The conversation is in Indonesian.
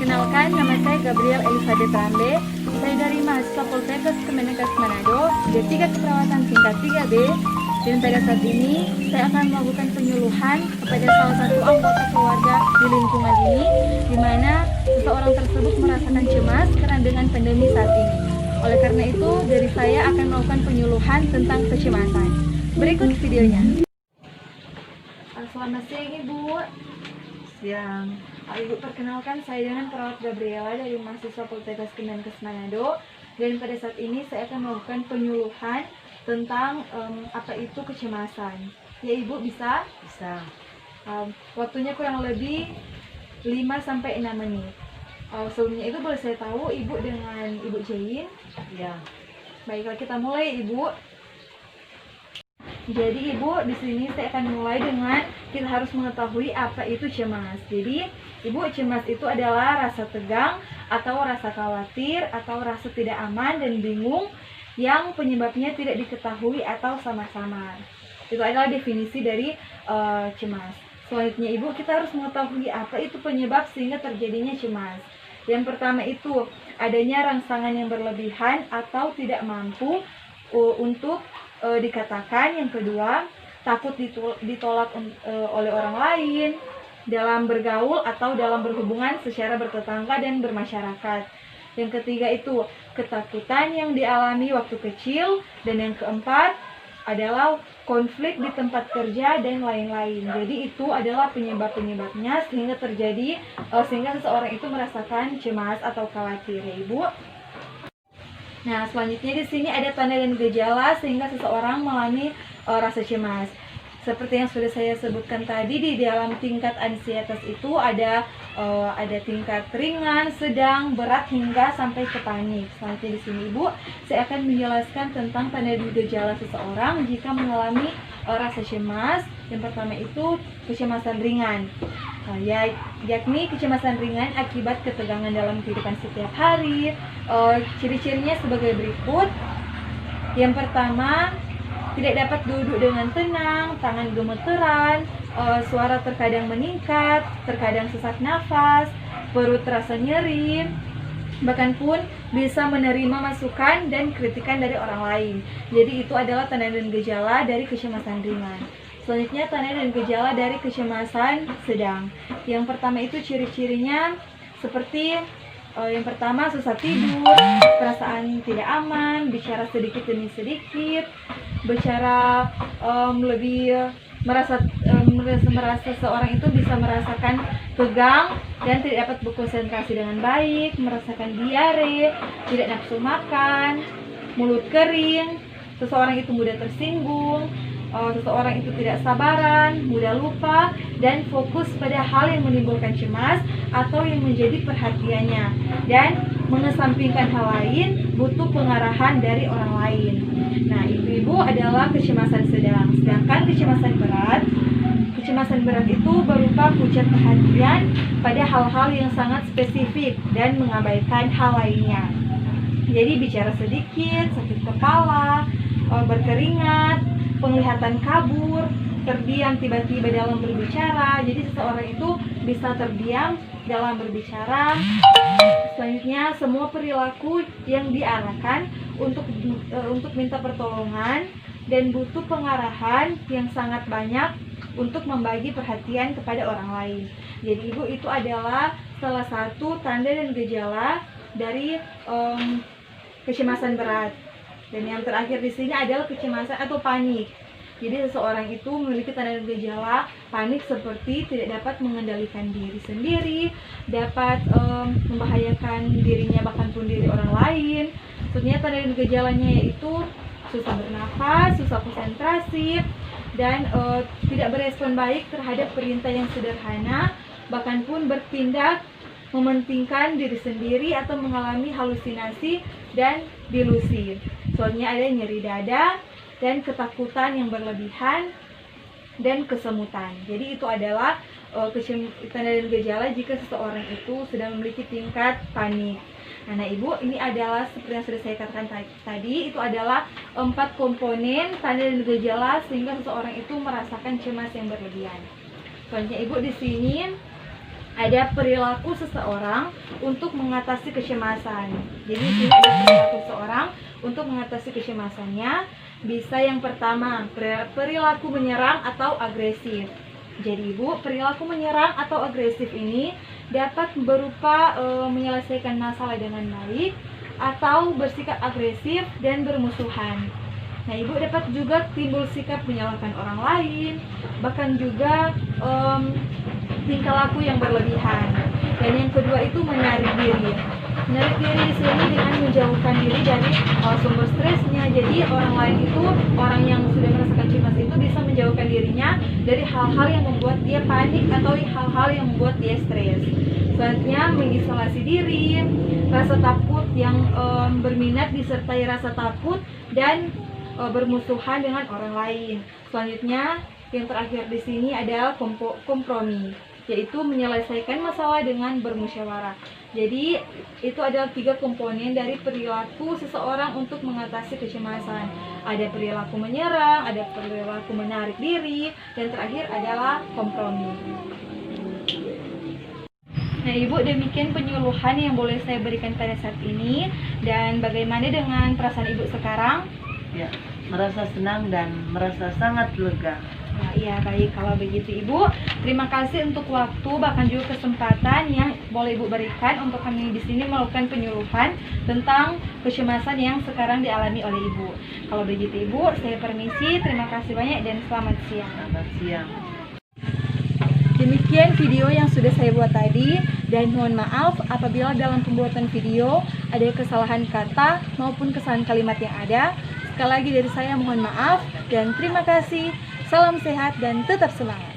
Perkenalkan, nama saya Gabriel Elizabeth Rambe. Saya dari mahasiswa Poltekkes Kemenkes Manado, D3 Keperawatan tingkat 3B. Dan pada saat ini, saya akan melakukan penyuluhan kepada salah satu anggota keluarga di lingkungan ini, di mana seseorang tersebut merasakan cemas karena dengan pandemi saat ini. Oleh karena itu, dari saya akan melakukan penyuluhan tentang kecemasan. Berikut videonya. Selamat siang Ibu. Siang. Ibu, perkenalkan saya dengan perawat Gabriela dari mahasiswa Poltekkes Kemenkes Manado. Dan pada saat ini saya akan melakukan penyuluhan tentang apa itu kecemasan. Ya Ibu, bisa? Bisa. Waktunya kurang lebih 5-6 menit. Sebelumnya itu boleh saya tahu Ibu dengan Ibu Jain? Ya. Baiklah, kita mulai Ibu. Jadi Ibu, di sini saya akan mulai dengan kita harus mengetahui apa itu cemas. Jadi Ibu, cemas itu adalah rasa tegang atau rasa khawatir atau rasa tidak aman dan bingung yang penyebabnya tidak diketahui atau samar-samar. Itu adalah definisi dari cemas. Selanjutnya Ibu, kita harus mengetahui apa itu penyebab sehingga terjadinya cemas. Yang pertama itu adanya rangsangan yang berlebihan atau tidak mampu untuk dikatakan. Yang kedua, takut ditolak oleh orang lain dalam bergaul atau dalam berhubungan secara bertetangga dan bermasyarakat. Yang ketiga itu ketakutan yang dialami waktu kecil. Dan yang keempat adalah konflik di tempat kerja dan lain-lain. Jadi itu adalah penyebab-penyebabnya sehingga terjadi sehingga seseorang itu merasakan cemas atau khawatir, ya Ibu. Nah, selanjutnya di sini ada tanda dan gejala sehingga seseorang mengalami rasa cemas. Seperti yang sudah saya sebutkan tadi, di dalam tingkat ansietas itu ada tingkat ringan, sedang, berat hingga sampai ke panik. Selanjutnya di sini Ibu, saya akan menjelaskan tentang tanda dan gejala seseorang jika mengalami rasa cemas. Yang pertama itu kecemasan ringan. Yakni kecemasan ringan akibat ketegangan dalam kehidupan setiap hari. Ciri-cirinya sebagai berikut. Yang pertama, tidak dapat duduk dengan tenang, tangan gemeteran, suara terkadang meningkat, terkadang sesak nafas, perut terasa nyeri, bahkan pun bisa menerima masukan dan kritikan dari orang lain. Jadi itu adalah tanda dan gejala dari kecemasan ringan. Selanjutnya tanda dan gejala dari kecemasan sedang. Yang pertama itu ciri-cirinya seperti yang pertama susah tidur, perasaan tidak aman, bicara sedikit demi sedikit, bicara lebih merasa seorang itu bisa merasakan tegang dan tidak dapat berkonsentrasi dengan baik, merasakan diare, tidak nafsu makan, mulut kering, seseorang itu mudah tersinggung, seseorang itu tidak sabaran, mudah lupa, dan fokus pada hal yang menimbulkan cemas atau yang menjadi perhatiannya, dan mengesampingkan hal lain, butuh pengarahan dari orang lain. Nah, Ibu adalah kecemasan sedang. Sedangkan kecemasan berat itu berupa pusat perhatian pada hal-hal yang sangat spesifik dan mengabaikan hal lainnya. Jadi bicara sedikit, sakit kepala, berkeringat, penglihatan kabur, terdiam tiba-tiba dalam berbicara. Jadi seseorang itu bisa terdiam dalam berbicara. Selanjutnya, semua perilaku yang diarahkan untuk minta pertolongan dan butuh pengarahan yang sangat banyak untuk membagi perhatian kepada orang lain. Jadi Ibu, itu adalah salah satu tanda dan gejala dari kecemasan berat. Dan yang terakhir di sini adalah kecemasan atau panik. Jadi seseorang itu memiliki tanda dan gejala panik seperti tidak dapat mengendalikan diri sendiri, dapat membahayakan dirinya bahkan pun diri orang lain. Maksudnya tanda dan gejalanya yaitu susah bernafas, susah konsentrasi, dan tidak berespon baik terhadap perintah yang sederhana, bahkan pun bertindak mementingkan diri sendiri atau mengalami halusinasi dan delusi. Soalnya ada nyeri dada dan ketakutan yang berlebihan dan kesemutan. Jadi itu adalah tanda dan gejala jika seseorang itu sedang memiliki tingkat panik. Nah Ibu, ini adalah seperti yang sudah saya katakan tadi, itu adalah 4 komponen tanda dan gejala sehingga seseorang itu merasakan cemas yang berlebihan. Selanjutnya Ibu, di sini ada perilaku seseorang untuk mengatasi kecemasan. Jadi di sini ada perilaku seseorang untuk mengatasi kecemasannya. Bisa yang pertama, perilaku menyerang atau agresif. Jadi Ibu, perilaku menyerang atau agresif ini dapat berupa menyelesaikan masalah dengan baik atau bersikap agresif dan bermusuhan. Nah, Ibu dapat juga timbul sikap menyalahkan orang lain, bahkan juga tingkah laku yang berlebihan. Dan yang kedua itu menarik diri. Menarik diri di sini dengan menjauhkan diri dari sumber stresnya. Jadi orang lain itu, orang yang sudah merasakan cemas itu bisa menjauhkan dirinya dari hal-hal yang membuat dia panik atau hal-hal yang membuat dia stres. Selanjutnya mengisolasi diri, rasa takut yang berminat disertai rasa takut dan bermusuhan dengan orang lain. Selanjutnya yang terakhir di sini adalah kompromi, yaitu menyelesaikan masalah dengan bermusyawarah. Jadi itu adalah 3 komponen dari perilaku seseorang untuk mengatasi kecemasan. Ada perilaku menyerang, ada perilaku menarik diri, dan terakhir adalah kompromi. Nah Ibu, demikian penyuluhan yang boleh saya berikan pada saat ini. Dan bagaimana dengan perasaan Ibu sekarang? Ya, merasa senang dan merasa sangat lega. Nah, iya baik, kalau begitu Ibu, terima kasih untuk waktu bahkan juga kesempatan yang boleh Ibu berikan untuk kami di sini melakukan penyuluhan tentang kecemasan yang sekarang dialami oleh Ibu. Kalau begitu Ibu, saya permisi, terima kasih banyak dan selamat siang. Selamat siang. Demikian video yang sudah saya buat tadi, dan mohon maaf apabila dalam pembuatan video ada kesalahan kata maupun kesalahan kalimat yang ada. Sekali lagi dari saya mohon maaf dan terima kasih. Salam sehat dan tetap semangat.